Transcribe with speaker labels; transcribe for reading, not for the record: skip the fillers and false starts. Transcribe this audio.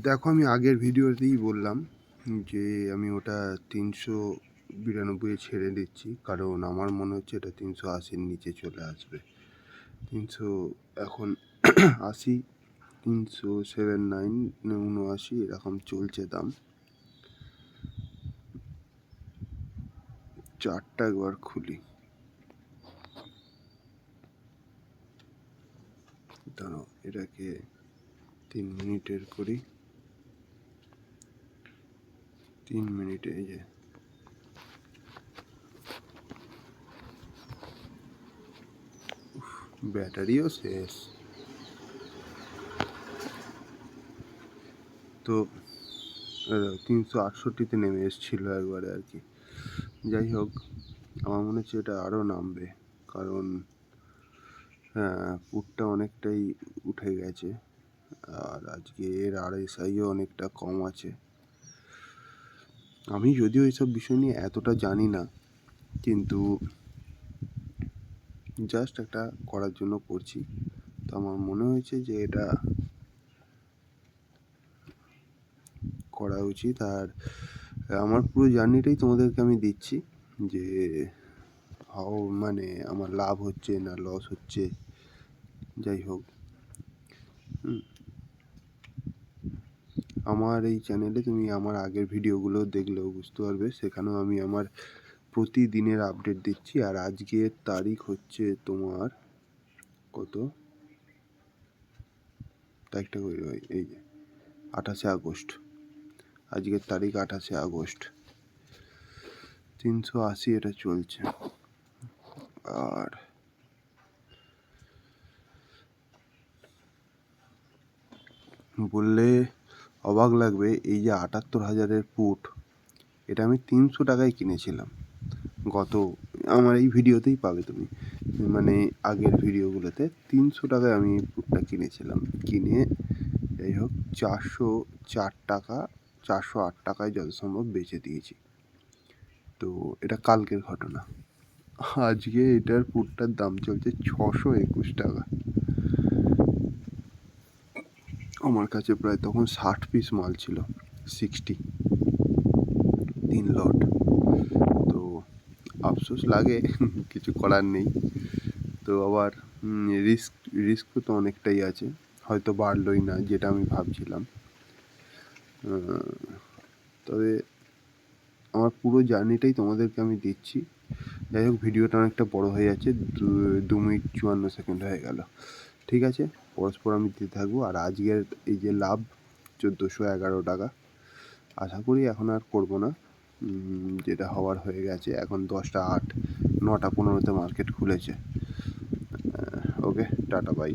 Speaker 1: দেখো, আমি আগের ভিডিওতেই বললাম যে আমি ওটা 392 ছেড়ে দিচ্ছি, কারণ আমার মনে হচ্ছে এটা 380-র নিচে চলে আসবে। 300 এখন 80, 379, 79 এরকম চলছে দাম। চারটা একবার খুলি, দাঁড়াও এটাকে 3 মিনিটের করি। 3 মিনিটে এই যে ব্যাটারিও শেষ। তো 368-তে নেমে এসেছিলো একবারে আর কি। যাই হোক, আমার মনে হচ্ছে এটা আরও নামবে, কারণ পুটটা অনেকটাই উঠে গেছে, আর আজকে এর RSIও অনেকটা কম আছে। আমি যদিও এইসব বিষয় নিয়ে এতটা জানি না, কিন্তু জাস্ট একটা করার জন্য করছি। তো আমার মনে হয়েছে যে এটা করা উচিত। আর আমার পুরো জার্নিটাই তোমাদেরকে আমি দিচ্ছি, যে মানে আমার লাভ হচ্ছে না লস হচ্ছে। যাই হোক, আমার এই চ্যানেলে তুমি আমার আগের ভিডিওগুলো দেখলেও বুঝতে পারবে, সেখানেও আমি আমার প্রতিদিনের আপডেট দিচ্ছি। আর আজকের তারিখ হচ্ছে তোমার কত তারিখটা, এই যে 28শে আগস্ট। আজকের তারিখ 28শে আগস্ট। 380 এটা চলছে। আর বললে অবাক লাগবে, এই যে 78,000-এর পুট, এটা আমি 300 টাকায় কিনেছিলাম। আমার এই ভিডিওতেই পাবে তুমি, মানে আগের ভিডিওগুলোতে 300 টাকায় আমি পুটটা কিনেছিলাম। কিনে যাই হোক 404 টাকা, 408 টাকায় যত সম্ভব বেচে দিয়েছি। তো এটা কালকের ঘটনা। আজকে এটার পুটটার দাম চলছে 621 টাকা। আমার কাছে প্রায় তখন 60 পিস মাল ছিল, 60, 3 লট। তো আফসোস লাগে, কিছু করার নেই। তো আবার রিস্ক তো অনেকটাই আছে, হয়তো বাড়লোই না যেটা আমি ভাবছিলাম। তবে আমার পুরো জার্নিটাই তোমাদেরকে আমি দিচ্ছি। যাই হোক, ভিডিওটা অনেকটা বড় হয়ে যাচ্ছে, 2 মিনিট 54 সেকেন্ড হয়ে গেল। ঠিক আছে, পরস্পর আমি দিতে থাকবো। আর আজকের এই যে লাভ 1411 টাকা, আশা করি এখন আর করবো না, যেটা হওয়ার হয়ে গেছে। এখন 10টা 8, 9টা 15-তে মার্কেট খুলেছে। ওকে, টাটা, বাই।